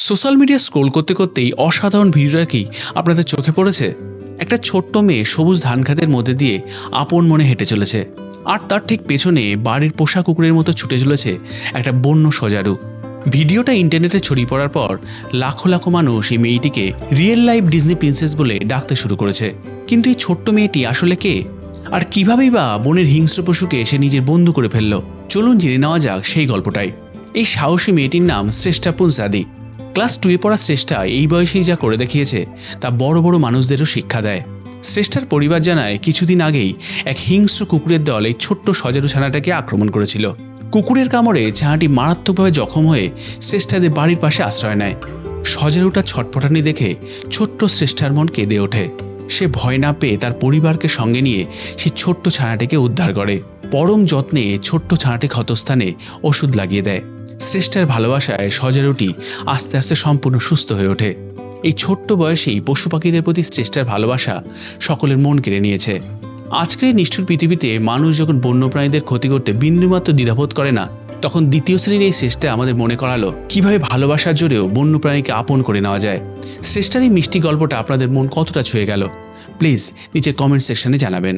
Social media scroll করতে করতেই অসাধারণ ভিডিওটা কি আপনাদের চোখে পড়েছে? একটা ছোট্ট মেয়ে সবুজ ধান খাতের মধ্যে দিয়ে আপন মনে হেঁটে চলেছে, আর তার ঠিক পেছনে বাড়ির পোষা কুকুরের মতো ছুটে চলেছে একটা বন্য সজারু। ভিডিওটা ইন্টারনেটে ছড়িয়ে পড়ার পর লাখো লাখো মানুষ এই মেয়েটিকে রিয়েল লাইফ ডিজনি প্রিন্সেস বলে ডাকতে শুরু করেছে। কিন্তু এই ছোট্ট মেয়েটি আসলে কে, আর কিভাবেই বা বনের হিংস্র পশুকে সে নিজের বন্ধু করে ফেলল? চলুন জেনে নেওয়া যাক সেই গল্পটাই। এই সাহসী মেয়েটির নাম শ্রেষ্ঠা পুনসাদি। ক্লাস 2-এ পড়া শ্রেষ্ঠা এই বয়সেই যা করে দেখিয়েছে তা বড় বড় মানুষদেরও শিক্ষা দেয়। শ্রেষ্ঠার পরিবার জানায় কিছুদিন আগেই এক হিংস্র কুকুরের দল এই ছোট্ট সজারু ছানাটাকে আক্রমণ করেছিল। কুকুরের কামড়ে ছানাটি মারাত্মকভাবে জখম হয়ে শ্রেষ্ঠাদের বাড়ির পাশে আশ্রয় নেয়। সজারুটা ছটফটানি দেখে ছোট্ট শ্রেষ্ঠার মন কেঁদে ওঠে। সে ভয় না পেয়ে তার পরিবারকে সঙ্গে নিয়ে সেই ছোট্ট ছানাটিকে উদ্ধার করে। পরম যত্নে ছোট্ট ছানাটি ক্ষতস্থানে ওষুধ লাগিয়ে দেয়। শ্রেষ্ঠার ভালোবাসায় সজারুটি আস্তে আস্তে সম্পূর্ণ সুস্থ হয়ে ওঠে। এই ছোট্ট বয়সেই পশু পাখিদের প্রতি শ্রেষ্ঠার ভালোবাসা সকলের মন কেড়ে নিয়েছে। আজকের এই নিষ্ঠুর পৃথিবীতে মানুষ যখন বন্যপ্রাণীদের ক্ষতি করতে বিন্দুমাত্র দ্বিধাবোধ করে না, তখন দ্বিতীয় শ্রেণীর এই শ্রেষ্ঠা আমাদের মনে করালো কিভাবে ভালোবাসার জোরেও বন্যপ্রাণীকে আপন করে নেওয়া যায়। শ্রেষ্ঠার এই মিষ্টি গল্পটা আপনাদের মন কতটা ছুঁয়ে গেল, প্লিজ নিচে কমেন্ট সেকশনে জানাবেন।